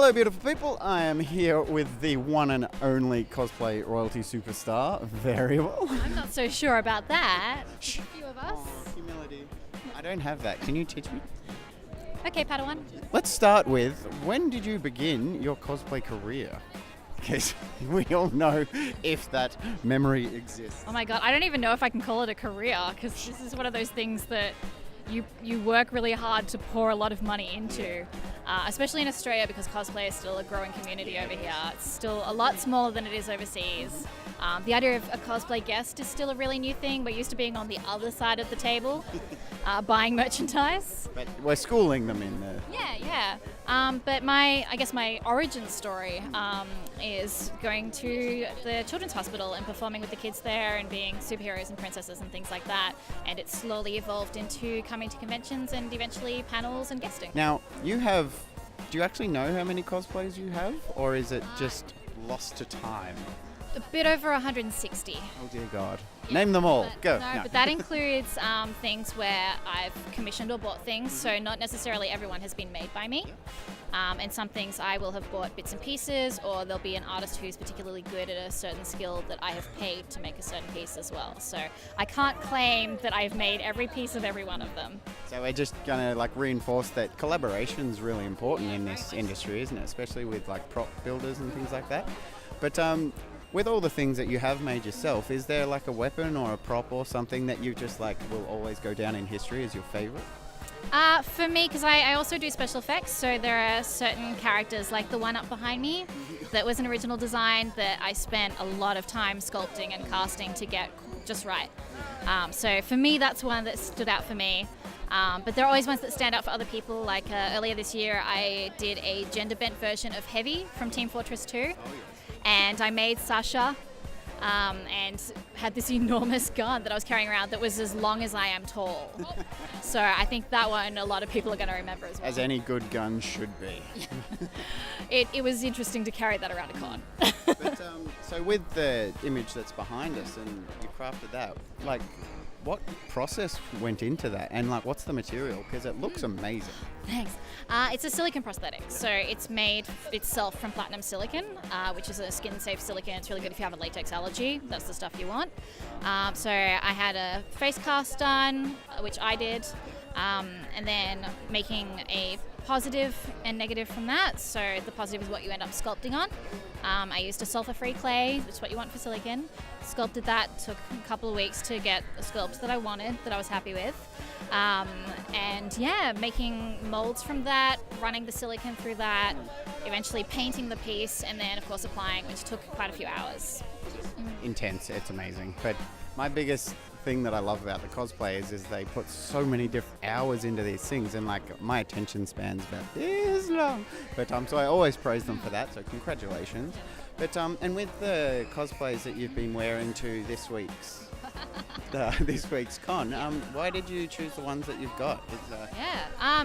Hello, beautiful people. I am here with the one and only cosplay royalty superstar, Variable. I'm not so sure about that. Shh. A few of us. Oh, humility. I don't have that. Can you teach me? Okay, Padawan. Let's start with, when did you begin your cosplay career? Because we all know if that memory exists. Oh my god, I don't even know if I can call it a career, because this is one of those things that you work really hard to pour a lot of money into, especially in Australia, because cosplay is still a growing community over here. It's still a lot smaller than it is overseas. The idea of a cosplay guest is still a really new thing. We're used to being on the other side of the table, buying merchandise. But we're schooling them in there. Yeah. But my origin story is going to the children's hospital and performing with the kids there and being superheroes and princesses and things like that. And it slowly evolved into coming to conventions and eventually panels and guesting. Now, do you actually know how many cosplays you have? Or is it just lost to time? A bit over 160. Oh dear God. Name them all. Go. No, but that includes things where I've commissioned or bought things, so not necessarily everyone has been made by me. And some things I will have bought bits and pieces, or there'll be an artist who's particularly good at a certain skill that I have paid to make a certain piece as well. So I can't claim that I've made every piece of every one of them. So we're just going to reinforce that collaboration is really important in this industry, isn't it? Especially with prop builders and things like that. But with all the things that you have made yourself, is there a weapon or a prop or something that you just will always go down in history as your favorite? For me, because I also do special effects, so there are certain characters like the one up behind me that was an original design that I spent a lot of time sculpting and casting to get just right. So for me, that's one that stood out for me. But there are always ones that stand out for other people. Earlier this year, I did a gender-bent version of Heavy from Team Fortress 2. Oh, yes. And I made Sasha and had this enormous gun that I was carrying around that was as long as I am tall. So I think that one a lot of people are going to remember as well. As any good gun should be. It was interesting to carry that around a con. But, so with the image that's behind us and you crafted that, what process went into that, and what's the material? Because it looks amazing. Thanks. It's a silicone prosthetic, so it's made itself from platinum silicone, which is a skin-safe silicone. It's really good if you have a latex allergy. That's the stuff you want. So I had a face cast done, which I did, and then making a positive and negative from that. So the positive is what you end up sculpting on. I used a sulfur-free clay, which is what you want for silicone. Sculpted that, took a couple of weeks to get a sculpt that I wanted, that I was happy with. Making molds from that, running the silicone through that, eventually painting the piece, and then of course applying, which took quite a few hours. Intense, it's amazing. But my biggest thing that I love about the cosplayers is they put so many different hours into these things, and my attention span's about this long. But so I always praise them for that, so congratulations. But and with the cosplays that you've been wearing to this week's con, why did you choose the ones that you've got?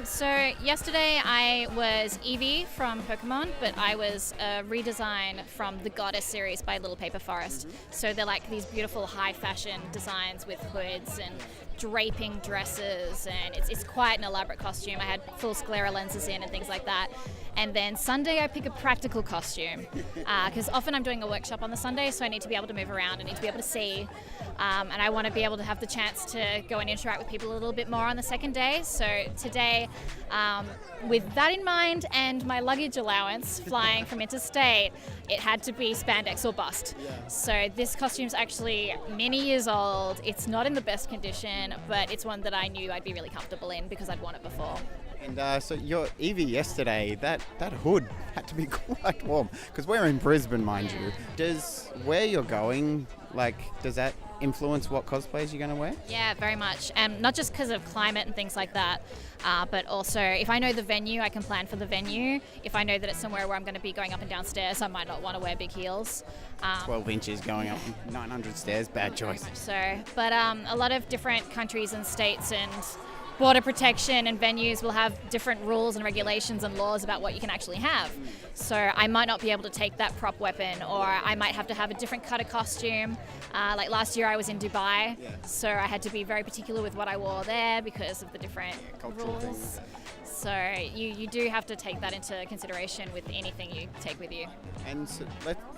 So yesterday I was Eevee from Pokemon, but I was a redesign from the Goddess series by Little Paper Forest. Mm-hmm. So they're these beautiful high fashion designs with hoods and draping dresses, and it's quite an elaborate costume. I had full sclera lenses in and things like that. And then Sunday I pick a practical costume, because often I'm doing a workshop on the Sunday, so I need to be able to move around, I need to be able to see, and I want to be able to have the chance to go and interact with people a little bit more on the second day. So today, with that in mind and my luggage allowance flying from interstate, it had to be spandex or bust. Yeah. So this costume's actually many years old. It's not in the best condition, but it's one that I knew I'd be really comfortable in because I'd worn it before. And so your Eevee yesterday, that hood had to be quite warm, because we're in Brisbane, mind you. Does where you're going, does that influence what cosplays you're going to wear? Yeah, very much. And not just because of climate and things like that, but also if I know the venue, I can plan for the venue. If I know that it's somewhere where I'm going to be going up and down stairs, I might not want to wear big heels. 12 inches going up 900 stairs, bad choice. So, but a lot of different countries and states and border protection and venues will have different rules and regulations and laws about what you can actually have. So I might not be able to take that prop weapon, or I might have to have a different cut of costume. Last year I was in Dubai, so I had to be very particular with what I wore there because of the different rules. So you do have to take that into consideration with anything you take with you. And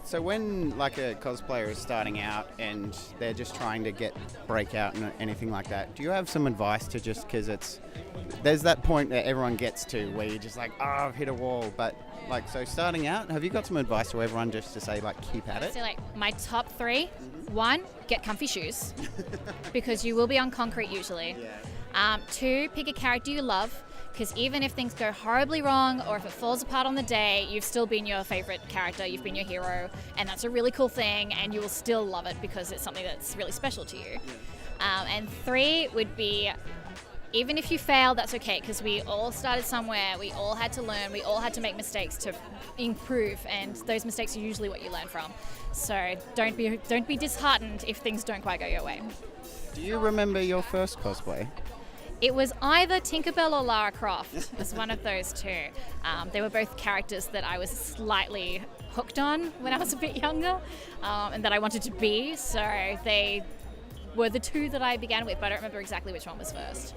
so when like a cosplayer is starting out and they're just trying to break out and anything like that, do you have some advice to just, because there's that point that everyone gets to where you're just like, oh, I've hit a wall, but like, so starting out, have you got some advice to everyone just to say like, keep at it? So like my top 3, 1, get comfy shoes because you will be on concrete usually. 2, pick a character you love, because even if things go horribly wrong or if it falls apart on the day, you've still been your favorite character, you've been your hero, and that's a really cool thing, and you will still love it because it's something that's really special to you. And 3 would be, even if you fail, that's okay, because we all started somewhere, we all had to learn, we all had to make mistakes to improve, and those mistakes are usually what you learn from. So don't be disheartened if things don't quite go your way. Do you remember your first cosplay? It was either Tinkerbell or Lara Croft. It was one of those two. They were both characters that I was slightly hooked on when I was a bit younger, and that I wanted to be. So they were the 2 that I began with, but I don't remember exactly which one was first.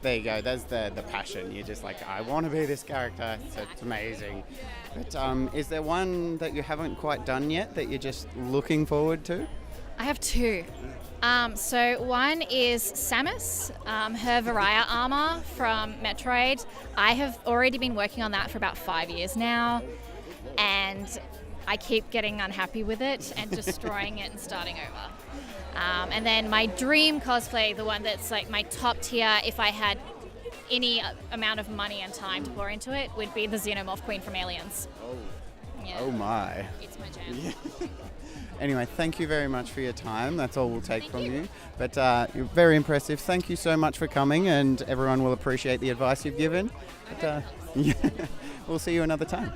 There you go. There's the passion. You're just like, I want to be this character. So it's amazing. But is there one that you haven't quite done yet that you're just looking forward to? I have 2. So one is Samus, her Variable armor from Metroid. I have already been working on that for about 5 years now, and I keep getting unhappy with it and destroying it and starting over. And then my dream cosplay, the one that's like my top tier, if I had any amount of money and time to pour into it, would be the Xenomorph Queen from Aliens. Oh my. It's my jam. Yeah. Anyway, thank you very much for your time. That's all we'll take from you. But you're very impressive. Thank you so much for coming, and everyone will appreciate the advice you've given. But, we'll see you another time.